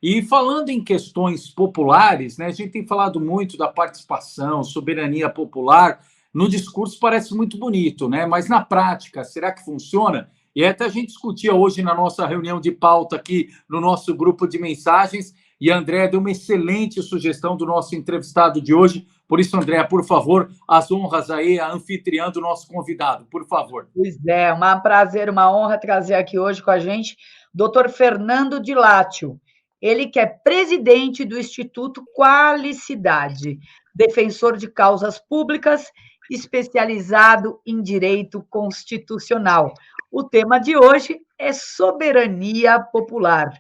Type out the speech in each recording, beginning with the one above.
E falando em questões populares, né, a gente tem falado muito da participação, soberania popular. No discurso parece muito bonito, né? Mas na prática, será que funciona? E até a gente discutia hoje na nossa reunião de pauta aqui no nosso grupo de mensagens, e a Andréa deu uma excelente sugestão do nosso entrevistado de hoje. Por isso, Andréa, por favor, as honras aí, a anfitriã do nosso convidado, por favor. Pois é, um prazer, uma honra trazer aqui hoje com a gente o Dr. Fernando Di Látio. Ele que é presidente do Instituto Qualicidade, defensor de causas públicas, especializado em direito constitucional. O tema de hoje é soberania popular.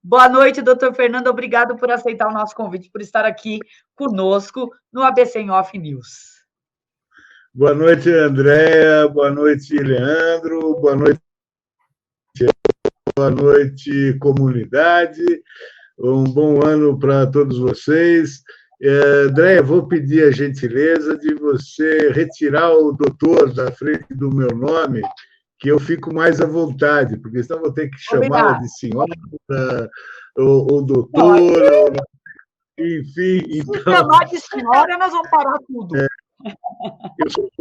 Boa noite, doutor Fernando. Obrigado por aceitar o nosso convite, por estar aqui conosco no ABC em Off News. Boa noite, Andréa. Boa noite, Leandro. Boa noite, comunidade. Um bom ano para todos vocês. Andréa, vou pedir a gentileza de você retirar o doutor da frente do meu nome, que eu fico mais à vontade, porque senão vou ter que chamá-la de senhora, ou doutora, enfim. Então, se chamar de senhora, nós vamos parar tudo. Eu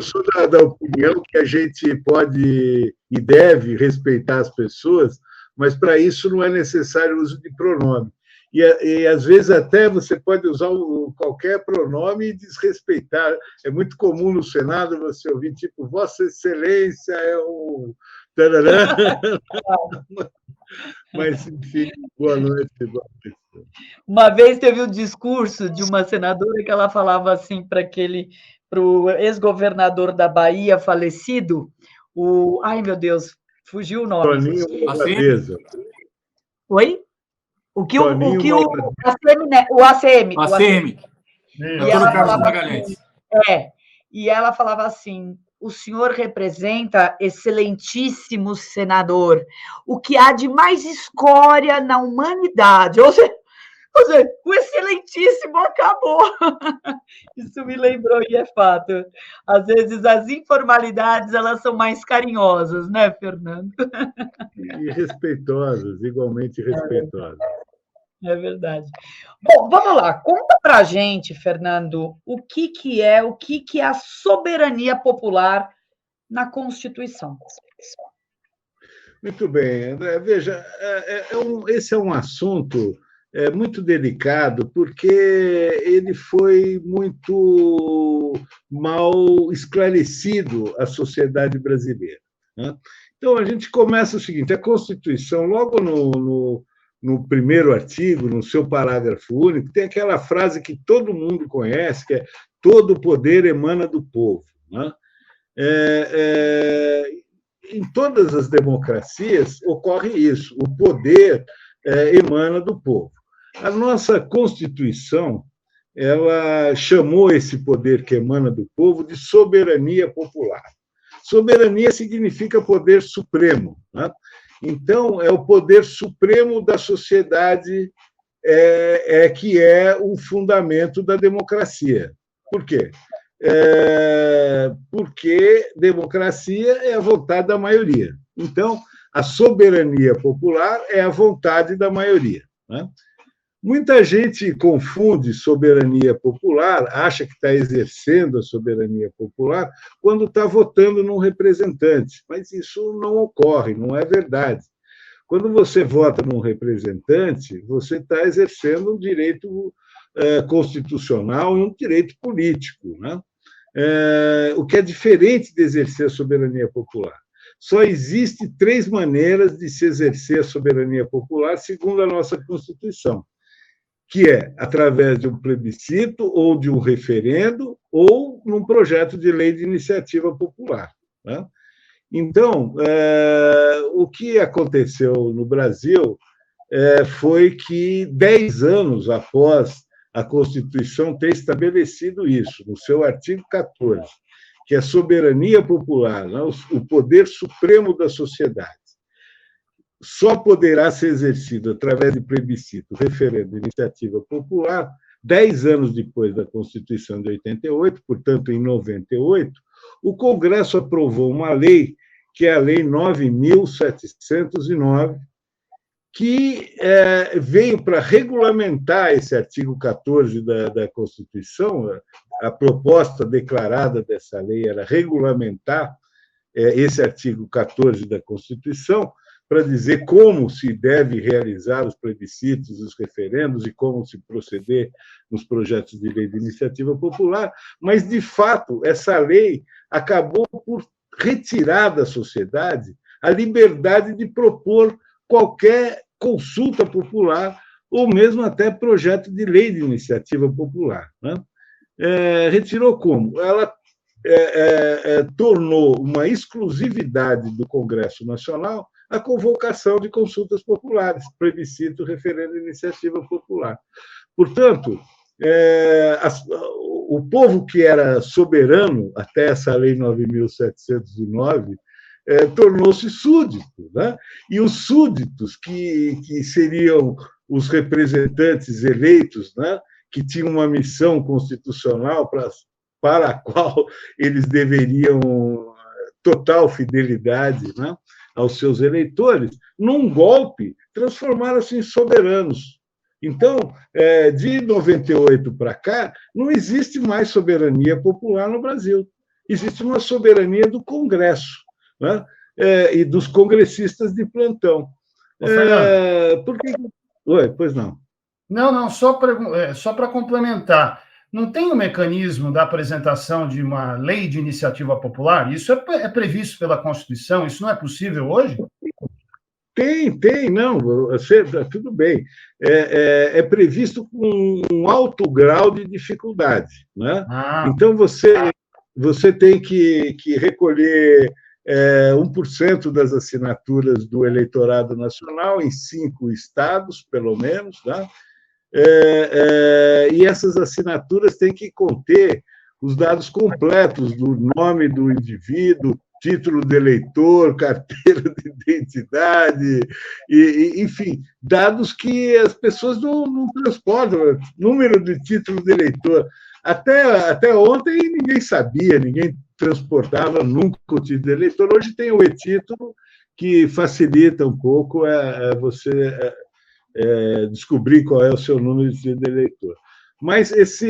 sou da opinião que a gente pode e deve respeitar as pessoas, mas para isso não é necessário o uso de pronome. E às vezes até você pode usar qualquer pronome e desrespeitar. É muito comum no Senado você ouvir tipo Vossa Excelência é o... Mas, enfim, boa noite. Uma vez teve um discurso de uma senadora que ela falava assim para o ex-governador da Bahia falecido, ai meu Deus, fugiu o nome. Toninho Malvadeza. Oi? O ACM. E ela falava assim, e ela falava assim: o senhor representa, excelentíssimo senador, o que há de mais escória na humanidade. Ou seja, o excelentíssimo acabou. Isso me lembrou, e é fato. Às vezes, as informalidades, elas são mais carinhosas, né, Fernando? E respeitosas, igualmente respeitosas. É verdade. Bom, vamos lá. Conta para a gente, Fernando, o que é a soberania popular na Constituição. Muito bem, André. Veja, esse é um assunto muito delicado, porque ele foi muito mal esclarecido à sociedade brasileira, né? Então, a gente começa o seguinte: a Constituição, logo no primeiro artigo, no seu parágrafo único, tem aquela frase que todo mundo conhece, que é todo o poder emana do povo, né? Em todas as democracias ocorre isso, o poder emana do povo. A nossa Constituição, ela chamou esse poder que emana do povo de soberania popular. Soberania significa poder supremo, né? Então, é o poder supremo da sociedade que é o fundamento da democracia. Por quê? Porque democracia é a vontade da maioria. Então, a soberania popular é a vontade da maioria, né? Muita gente confunde soberania popular, acha que está exercendo a soberania popular quando está votando num representante, mas isso não ocorre, não é verdade. Quando você vota num representante, você está exercendo um direito constitucional e um direito político, né? O que é diferente de exercer a soberania popular. Só existe 3 maneiras de se exercer a soberania popular, segundo a nossa Constituição, que é através de um plebiscito ou de um referendo ou num projeto de lei de iniciativa popular, né? Então, o que aconteceu no Brasil foi que 10 anos após a Constituição ter estabelecido isso, no seu artigo 14, que a soberania popular, né, o poder supremo da sociedade, só poderá ser exercido através de plebiscito, referendo, iniciativa popular, 10 anos depois da Constituição de 88, portanto, em 98, o Congresso aprovou uma lei, que é a Lei 9.709, que veio para regulamentar esse artigo 14 da Constituição. A proposta declarada dessa lei era regulamentar esse artigo 14 da Constituição, para dizer como se deve realizar os plebiscitos, os referendos e como se proceder nos projetos de lei de iniciativa popular, mas, de fato, essa lei acabou por retirar da sociedade a liberdade de propor qualquer consulta popular ou mesmo até projeto de lei de iniciativa popular, né? Retirou como? Ela tornou uma exclusividade do Congresso Nacional a convocação de consultas populares, plebiscito, referendo e iniciativa popular. Portanto, o povo que era soberano até essa Lei 9.709 tornou-se súdito, né? E os súditos, que seriam os representantes eleitos, né? Que tinham uma missão constitucional para a qual eles deveriam total fidelidade, né, aos seus eleitores, num golpe, transformaram-se em soberanos. Então, de 98 para cá, não existe mais soberania popular no Brasil. Existe uma soberania do Congresso, né, e dos congressistas de plantão. Por que... Oi, pois não. Não, só para complementar. Não tem um mecanismo da apresentação de uma lei de iniciativa popular? Isso é previsto pela Constituição? Isso não é possível hoje? Tem, não, tudo bem. É previsto com um alto grau de dificuldade, né? Então, você tem que recolher 1% das assinaturas do eleitorado nacional em 5 estados, pelo menos, né? E essas assinaturas têm que conter os dados completos do nome do indivíduo, título de eleitor, carteira de identidade, enfim, dados que as pessoas não transportam, número de título de eleitor. Até ontem ninguém sabia, ninguém transportava nunca o título de eleitor. Hoje tem o e-título, que facilita um pouco você descobrir qual é o seu número de eleitor. Mas essa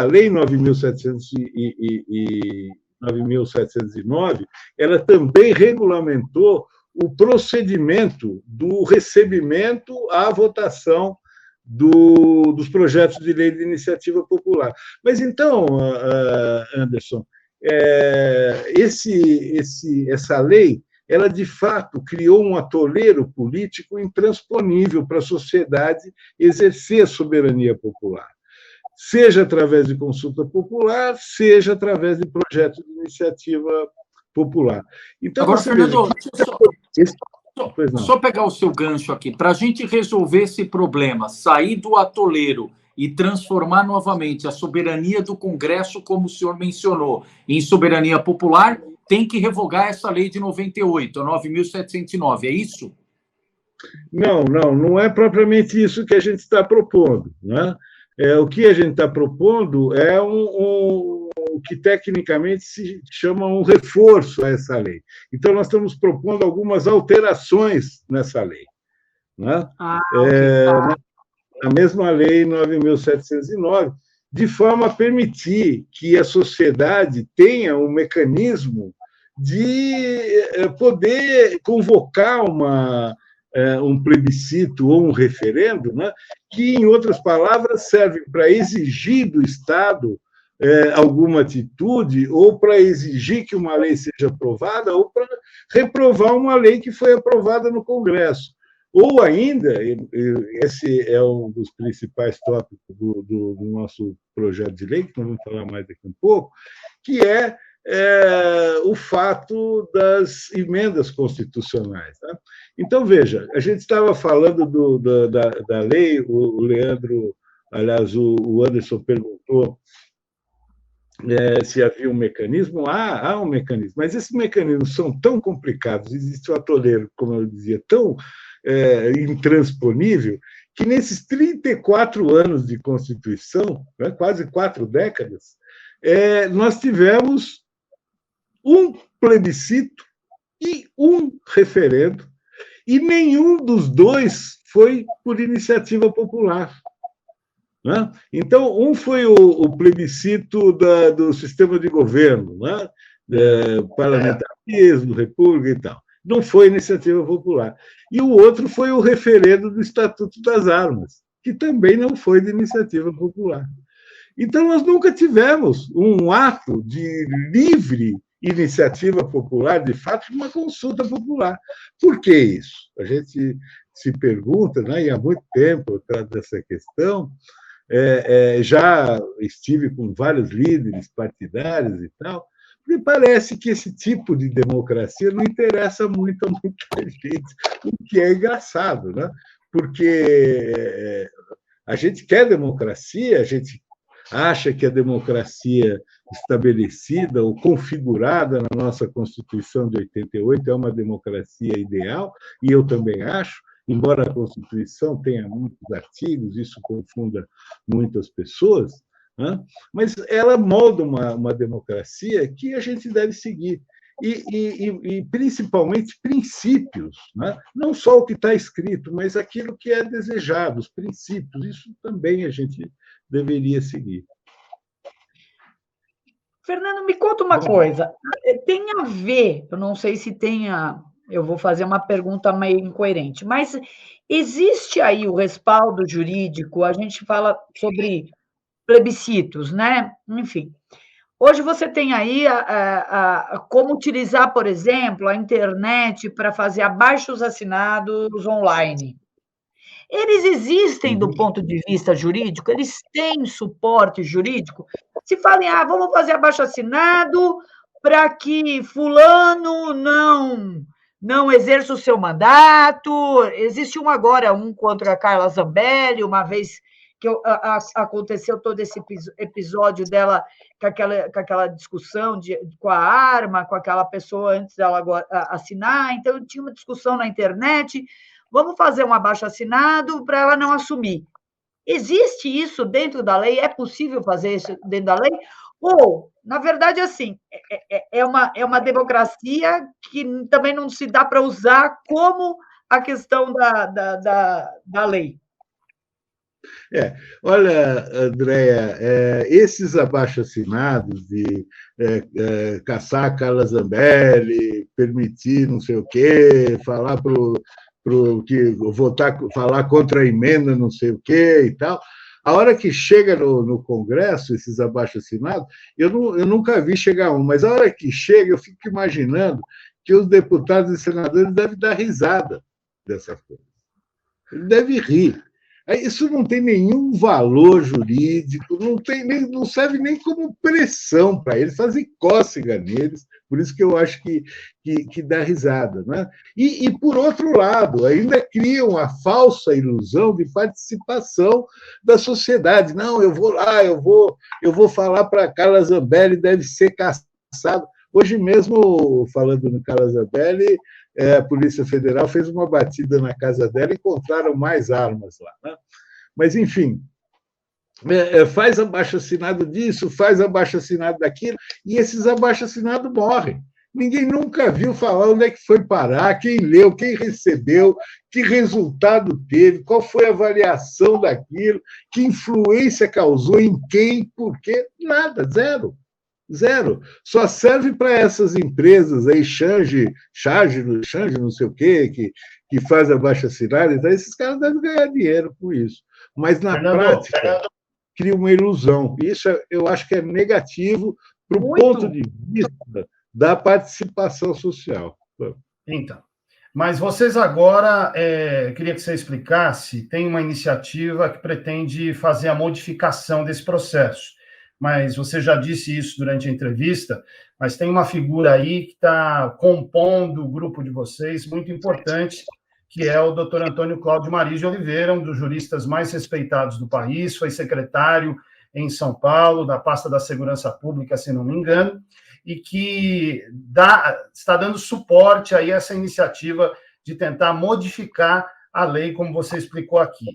lei 9.709, ela também regulamentou o procedimento do recebimento à votação dos projetos de lei de iniciativa popular. Mas então, Anderson, essa lei, ela, de fato, criou um atoleiro político intransponível para a sociedade exercer a soberania popular, seja através de consulta popular, seja através de projetos de iniciativa popular. Então, agora, Fernando, só pegar o seu gancho aqui. Para a gente resolver esse problema, sair do atoleiro e transformar novamente a soberania do Congresso, como o senhor mencionou, em soberania popular, tem que revogar essa lei de 98, a 9.709, é isso? Não é propriamente isso que a gente está propondo, né? O que a gente está propondo é o que tecnicamente se chama um reforço a essa lei. Então, nós estamos propondo algumas alterações nessa lei, né? A mesma lei 9.709, de forma a permitir que a sociedade tenha um mecanismo de poder convocar um plebiscito ou um referendo, né, que, em outras palavras, serve para exigir do Estado alguma atitude, ou para exigir que uma lei seja aprovada, ou para reprovar uma lei que foi aprovada no Congresso. Ou ainda, esse é um dos principais tópicos do nosso projeto de lei, que nós vamos falar mais daqui a um pouco, que é o fato das emendas constitucionais, né? Então, veja, a gente estava falando da lei, o Leandro, aliás, o Anderson perguntou se havia um mecanismo. Há um mecanismo, mas esses mecanismos são tão complicados, existe o atoleiro, como eu dizia, tão intransponível, que nesses 34 anos de Constituição, né, quase 4 décadas, nós tivemos um plebiscito e um referendo, E nenhum dos dois foi por iniciativa popular. Né? Então, um foi o plebiscito do sistema de governo, né? Parlamentarismo, república e tal. Não foi iniciativa popular. E o outro foi o referendo do Estatuto das Armas, que também não foi de iniciativa popular. Então, nós nunca tivemos um ato de livre iniciativa popular, de fato, uma consulta popular. Por que isso? A gente se pergunta, né, e há muito tempo eu trato dessa questão, já estive com vários líderes partidários e tal, me parece que esse tipo de democracia não interessa muito a muita gente, o que é engraçado, né? Porque a gente quer democracia, a gente acha que a democracia estabelecida ou configurada na nossa Constituição de 88 é uma democracia ideal, e eu também acho, embora a Constituição tenha muitos artigos, isso confunda muitas pessoas, né? Mas ela molda uma democracia que a gente deve seguir. E principalmente princípios, né? Não só o que está escrito, mas aquilo que é desejado, os princípios, isso também a gente deveria seguir. Fernando, me conta uma coisa. Tem a ver, eu não sei se tenha, eu vou fazer uma pergunta meio incoerente, mas existe aí o respaldo jurídico, a gente fala sobre plebiscitos, né? Enfim. Hoje você tem aí como utilizar, por exemplo, a internet para fazer abaixos-assinados online. Eles existem do ponto de vista jurídico? Eles têm suporte jurídico? Se falem, vamos fazer abaixo-assinado para que fulano não exerça o seu mandato. Existe agora, contra a Carla Zambelli, uma vez que aconteceu todo esse episódio dela com aquela discussão com a arma, com aquela pessoa antes dela assinar. Então, tinha uma discussão na internet. Vamos fazer um abaixo-assinado para ela não assumir. Existe isso dentro da lei? É possível fazer isso dentro da lei? Ou, na verdade, assim, é uma democracia que também não se dá para usar como a questão da lei? Olha, Andréia, esses abaixo-assinados de caçar a Carla Zambelli, permitir não sei o quê, falar que votar, falar contra a emenda não sei o quê e tal, a hora que chega no Congresso, esses abaixo-assinados, eu nunca vi chegar um, mas a hora que chega, eu fico imaginando que os deputados e senadores devem dar risada dessa coisa. Eles devem rir. Isso não tem nenhum valor jurídico, não serve nem como pressão para eles, fazem cócega neles, por isso que eu acho que dá risada. Né? E, por outro lado, ainda criam a falsa ilusão de participação da sociedade. Não, eu vou lá, eu vou falar para a Carla Zambelli, deve ser caçado. Hoje mesmo, falando no Carla Zambelli, a Polícia Federal fez uma batida na casa dela e encontraram mais armas lá. Né? Mas, enfim, faz abaixo-assinado disso, faz abaixo-assinado daquilo, e esses abaixo-assinados morrem. Ninguém nunca viu falar onde é que foi parar, quem leu, quem recebeu, que resultado teve, qual foi a avaliação daquilo, que influência causou em quem, por quê, nada, zero. Zero. Só serve para essas empresas aí, charge, não sei o quê, que faz abaixo-assinado, então esses caras devem ganhar dinheiro com isso. Mas, na prática, cria uma ilusão. Isso eu acho que é negativo para o ponto de vista da participação social. Então, mas vocês agora, queria que você explicasse, tem uma iniciativa que pretende fazer a modificação desse processo. Mas você já disse isso durante a entrevista, mas tem uma figura aí que está compondo o grupo de vocês, muito importante, que é o doutor Antônio Cláudio Maris de Oliveira, um dos juristas mais respeitados do país, foi secretário em São Paulo, da pasta da Segurança Pública, se não me engano, e que está dando suporte a essa iniciativa de tentar modificar a lei, como você explicou aqui.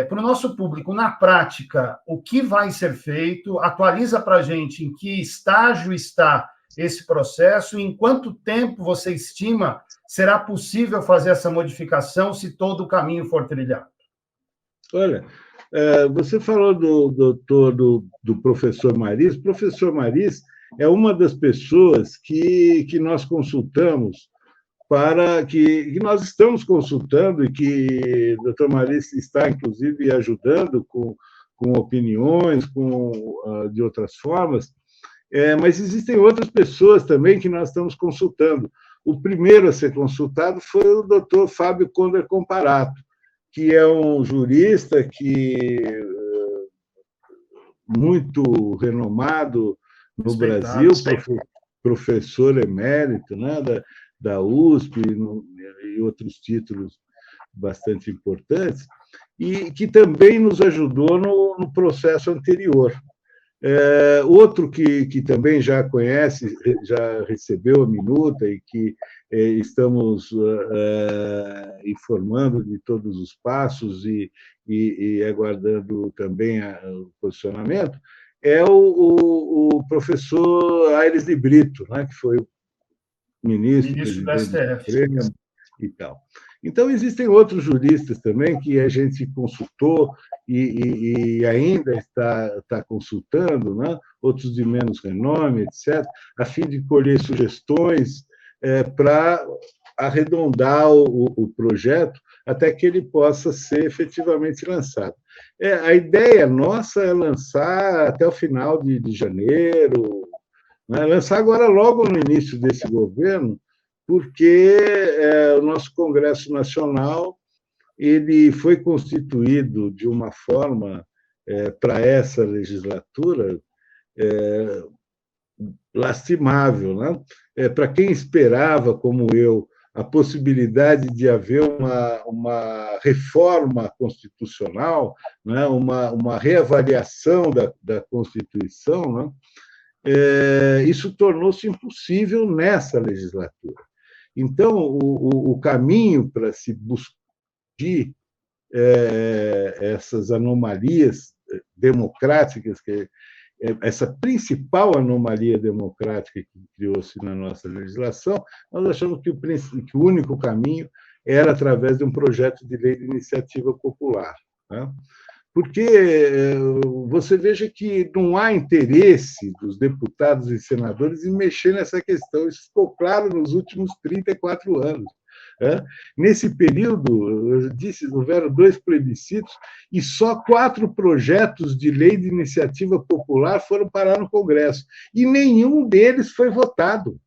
Para o nosso público, na prática, o que vai ser feito? Atualiza para a gente em que estágio está esse processo e em quanto tempo você estima será possível fazer essa modificação se todo o caminho for trilhado? Olha, você falou do professor Maris. O professor Maris é uma das pessoas que nós consultamos que nós estamos consultando e que o doutor Maris está, inclusive, ajudando com opiniões, de outras formas, mas existem outras pessoas também que nós estamos consultando. O primeiro a ser consultado foi o doutor Fábio Conder Comparato, que é um jurista muito renomado no Brasil, professor emérito, né, da USP e outros títulos bastante importantes, e que também nos ajudou no processo anterior. Outro que também já conhece, já recebeu a minuta e que estamos informando de todos os passos e aguardando também o posicionamento, é o professor Aires de Brito, né, que foi o ministro da STF e tal. Então, existem outros juristas também que a gente consultou e ainda está consultando, né? Outros de menos renome, etc., a fim de colher sugestões para arredondar o projeto até que ele possa ser efetivamente lançado. A ideia nossa é lançar até o final de janeiro, né? Lançar agora logo no início desse governo, porque o nosso Congresso Nacional ele foi constituído de uma forma para essa legislatura lastimável, né? Para quem esperava, como eu, a possibilidade de haver uma reforma constitucional, né? uma reavaliação da Constituição, né? Isso tornou-se impossível nessa legislatura. Então, o caminho para se buscar essas anomalias democráticas, essa principal anomalia democrática que criou-se na nossa legislação, nós achamos que o único caminho era através de um projeto de lei de iniciativa popular, né? Porque você veja que não há interesse dos deputados e senadores em mexer nessa questão. Isso ficou claro nos últimos 34 anos. Nesse período, eu disse, houveram 2 plebiscitos e só 4 projetos de lei de iniciativa popular foram parar no Congresso. E nenhum deles foi votado.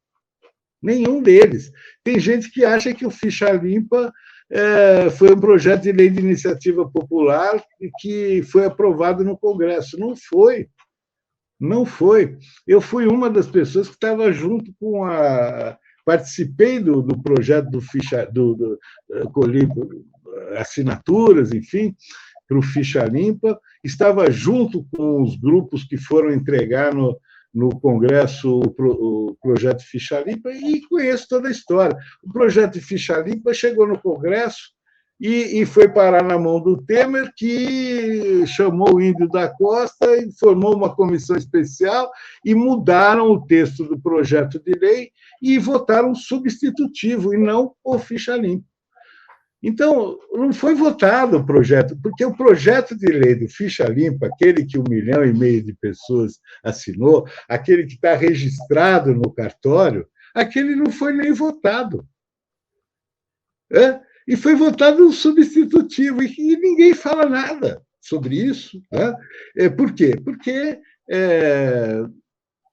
Nenhum deles. Tem gente que acha que o Ficha Limpa foi um projeto de lei de iniciativa popular que foi aprovado no Congresso. Não foi. Não foi. Eu fui uma das pessoas que estava junto com participei do projeto colhi assinaturas, enfim, para o Ficha Limpa, estava junto com os grupos que foram entregar no Congresso o projeto Ficha Limpa e conheço toda a história. O projeto de Ficha Limpa chegou no Congresso e foi parar na mão do Temer, que chamou o Índio da Costa e formou uma comissão especial e mudaram o texto do projeto de lei e votaram substitutivo e não o Ficha Limpa. Então, não foi votado o projeto, porque o projeto de lei do Ficha Limpa, aquele que 1,5 milhão de pessoas assinou, aquele que está registrado no cartório, aquele não foi nem votado. E foi votado um substitutivo, e ninguém fala nada sobre isso. Por quê? Porque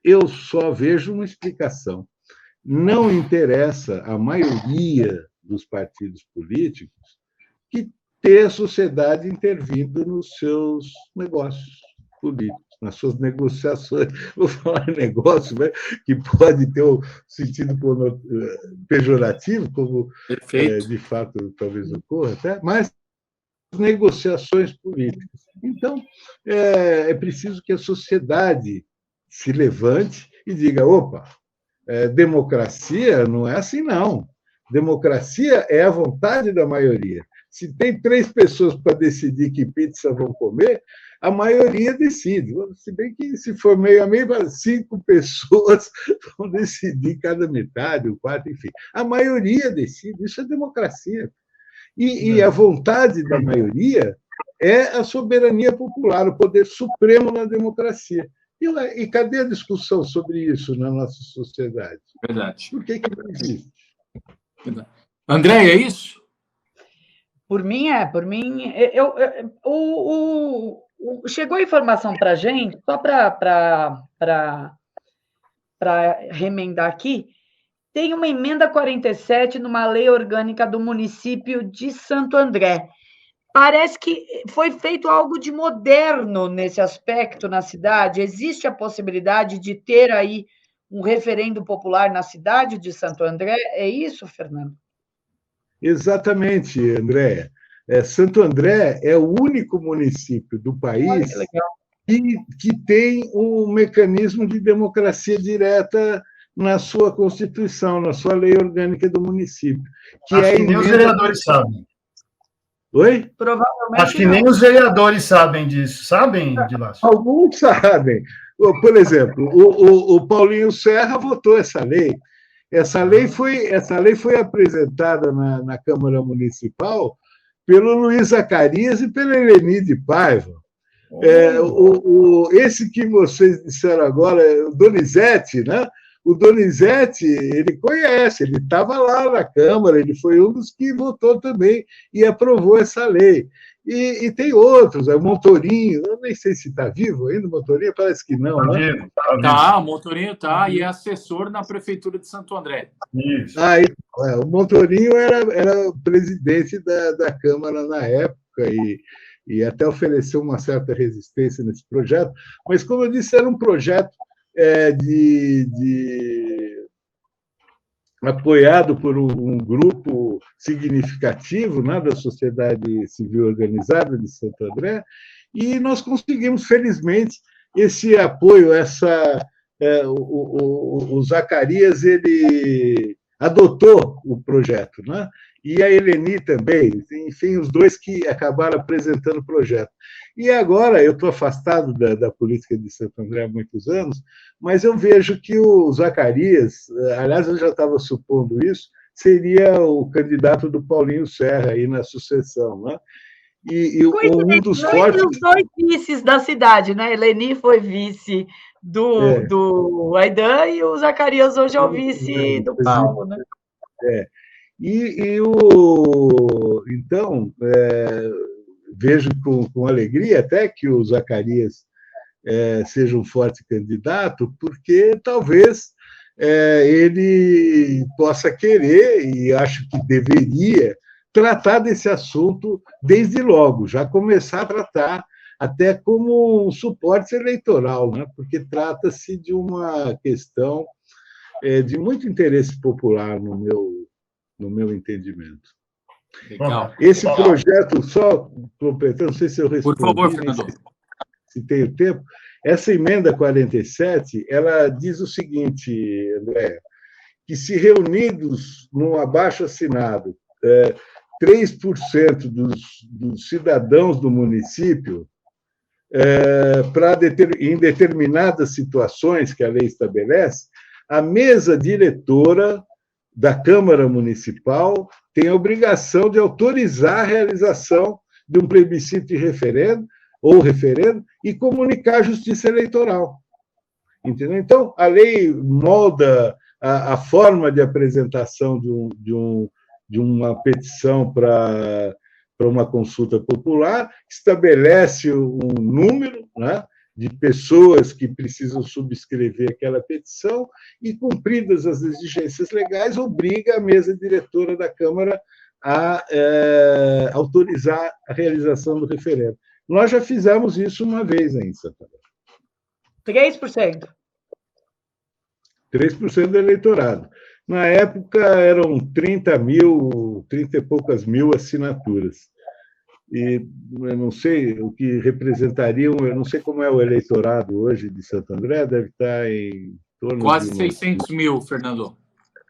eu só vejo uma explicação. Não interessa à maioria dos partidos políticos que ter a sociedade intervindo nos seus negócios políticos, nas suas negociações. Vou falar negócio, né, que pode ter um sentido pejorativo, como de fato talvez ocorra, até, mas negociações políticas. Então, é preciso que a sociedade se levante e diga: opa, democracia não é assim, não. Democracia é a vontade da maioria. Se tem 3 pessoas para decidir que pizza vão comer, a maioria decide. Se bem que, se for meio a meio, 5 pessoas vão decidir cada metade, o quarto, enfim. A maioria decide, isso é democracia. E a vontade da maioria é a soberania popular, o poder supremo na democracia. E cadê a discussão sobre isso na nossa sociedade? Verdade. Por que não existe? Verdade. André, é isso? Por mim, chegou a informação para a gente, só para remendar aqui, tem uma emenda 47 numa lei orgânica do município de Santo André. Parece que foi feito algo de moderno nesse aspecto na cidade. Existe a possibilidade de ter aí um referendo popular na cidade de Santo André? É isso, Fernando? Exatamente, Andréa. Santo André é o único município do país que tem um mecanismo de democracia direta na sua Constituição, na sua lei orgânica do município. Acho que nem os vereadores sabem. Oi? Provavelmente Acho que nem os vereadores sabem disso. Sabem, Dilácio? Alguns sabem. Por exemplo, o Paulinho Serra votou essa lei. Essa lei foi apresentada na Câmara Municipal pelo Luiz Zacarias e pela Eleni de Paiva. Esse que vocês disseram agora, o Donizete, né? O Donizete, ele conhece, ele estava lá na Câmara, ele foi um dos que votou também e aprovou essa lei. E tem outros, o Montorinho, eu nem sei se está vivo ainda, o Montorinho parece que não, né? Tá, o Montorinho está e é assessor na Prefeitura de Santo André. Isso. O Montorinho era presidente da Câmara na época e até ofereceu uma certa resistência nesse projeto, mas, como eu disse, era um projeto apoiado por um grupo significativo, né, da sociedade civil organizada de Santo André, e nós conseguimos, felizmente, esse apoio, o Zacarias ele adotou o projeto, né? E a Eleni também, enfim, os dois que acabaram apresentando o projeto. E agora, eu estou afastado da política de Santo André há muitos anos, mas eu vejo que o Zacarias, aliás, eu já estava supondo isso, seria o candidato do Paulinho Serra aí na sucessão, né? E um dos fortes... Os 2 vices da cidade, né? Eleni foi vice do Aidan e o Zacarias hoje é o vice do Paulo, né? Então, vejo com alegria até que o Zacarias seja um forte candidato, porque talvez ele possa querer, e acho que deveria, tratar desse assunto desde logo, já começar a tratar até como um suporte eleitoral, né? Porque trata-se de uma questão de muito interesse popular, no meu entendimento. Legal. Esse projeto, só completando, não sei se eu respondi. Por favor, Fernando. Se tenho tempo. Essa emenda 47, ela diz o seguinte, André, que se reunidos num abaixo-assinado 3% dos cidadãos do município, em determinadas situações que a lei estabelece, a mesa diretora da Câmara Municipal tem a obrigação de autorizar a realização de um plebiscito de referendo e comunicar a Justiça Eleitoral. Entendeu? Então, a lei molda a forma de apresentação de uma petição para uma consulta popular, estabelece um número, né, de pessoas que precisam subscrever aquela petição e, cumpridas as exigências legais, obriga a mesa diretora da Câmara a autorizar a realização do referendo. Nós já fizemos isso uma vez em Santa Maria. 3%. 3% do eleitorado. Na época, eram 30 e poucas mil assinaturas. E eu não sei o que representariam, eu não sei como é o eleitorado hoje de Santo André, deve estar em torno quase de 600 mil, Fernando,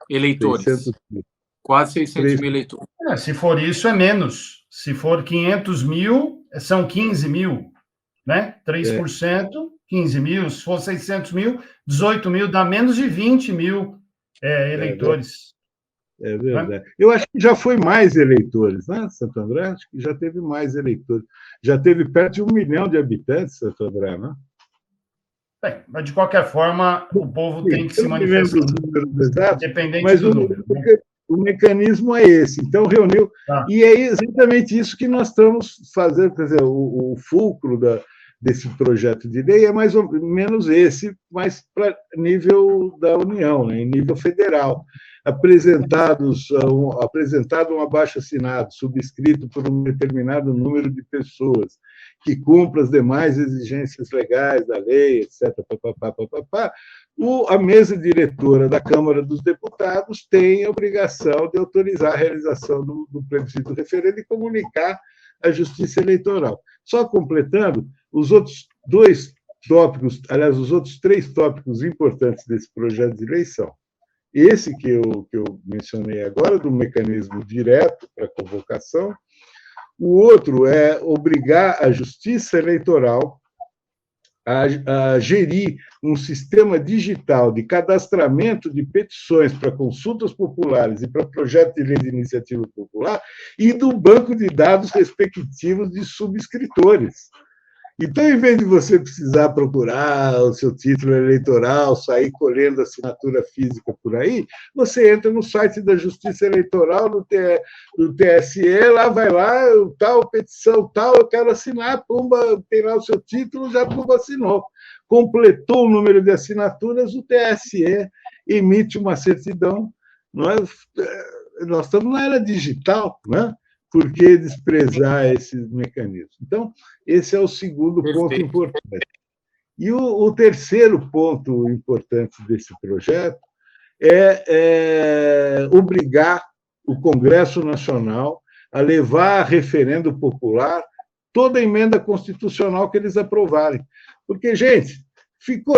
eleitores. 600 mil. Quase 600 mil eleitores. Se for isso, é menos. Se for 500 mil, são 15 mil, né? 3%, 15 mil. Se for 600 mil, 18 mil, dá menos de 20 mil eleitores. É verdade. Né? Eu acho que já foi mais eleitores, né, Santo André? Acho que já teve mais eleitores. Já teve perto de 1 milhão de habitantes, Santo André, né? Bem, mas de qualquer forma, o povo tem que se manifestar. Independente mas do número. O mecanismo é esse. Então, reuniu. E é exatamente isso que nós estamos fazendo. Quer dizer, o fulcro desse projeto de lei é mais ou menos esse, mas para nível da União, né, em nível federal. Apresentado um abaixo-assinado subscrito por um determinado número de pessoas que cumpra as demais exigências legais da lei, etc. A mesa diretora da Câmara dos Deputados tem a obrigação de autorizar a realização do plebiscito referendo e comunicar à Justiça Eleitoral. Só completando, os outros 2 tópicos, aliás, os outros 3 tópicos importantes desse projeto de eleição. Esse que eu mencionei agora, do mecanismo direto para convocação. O outro é obrigar a Justiça Eleitoral a gerir um sistema digital de cadastramento de petições para consultas populares e para projetos de lei de iniciativa popular e do banco de dados respectivos de subscritores. Então, em vez de você precisar procurar o seu título eleitoral, sair colhendo assinatura física por aí, você entra no site da Justiça Eleitoral, do TSE, lá vai lá, tal, petição, tal, eu quero assinar, pumba, tem lá o seu título, já pumba, assinou. Completou o número de assinaturas, o TSE emite uma certidão. Nós estamos na era digital, né? Por que desprezar esses mecanismos? Então, esse é o segundo ponto importante. E o terceiro ponto importante desse projeto é obrigar o Congresso Nacional a levar a referendo popular toda a emenda constitucional que eles aprovarem. Porque, gente,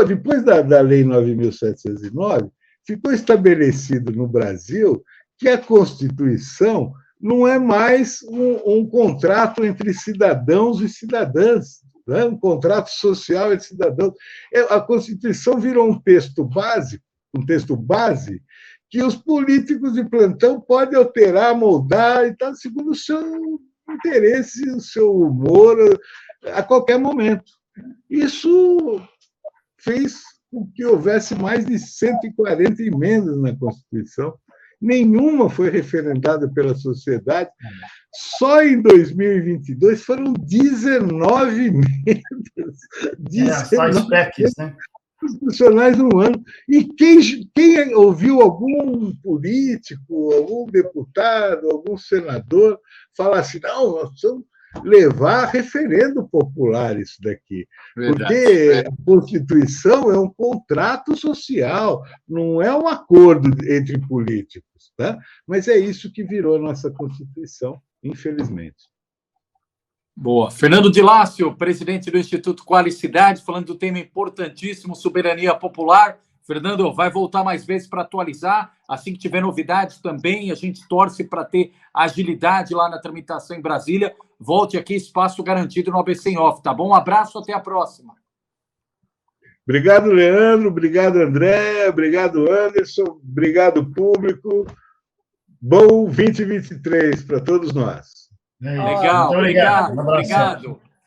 depois da Lei 9.709, ficou estabelecido no Brasil que a Constituição não é mais um contrato entre cidadãos e cidadãs, né? Um contrato social entre cidadãos. A Constituição virou um texto base, que os políticos de plantão podem alterar, moldar, e tal, segundo o seu interesse, o seu humor, a qualquer momento. Isso fez com que houvesse mais de 140 emendas na Constituição. Nenhuma foi referendada pela sociedade. Só em 2022 foram 19 emendas. 19 PECs, né? Constitucionais no ano. E quem ouviu algum político, algum deputado, algum senador falar assim, não, nós precisamos levar a referendo popular isso daqui. Verdade. Porque a Constituição é um contrato social, não é um acordo entre políticos. Tá? Mas é isso que virou a nossa Constituição, infelizmente. Boa. Fernando de Lácio, presidente do Instituto Qualicidade, falando do tema importantíssimo, soberania popular. Fernando, vai voltar mais vezes para atualizar. Assim que tiver novidades também, a gente torce para ter agilidade lá na tramitação em Brasília. Volte aqui, espaço garantido no ABC em Off, tá bom? Um abraço, até a próxima. Obrigado, Leandro. Obrigado, André. Obrigado, Anderson. Obrigado, público. Bom 2023 para todos nós. Legal, obrigado.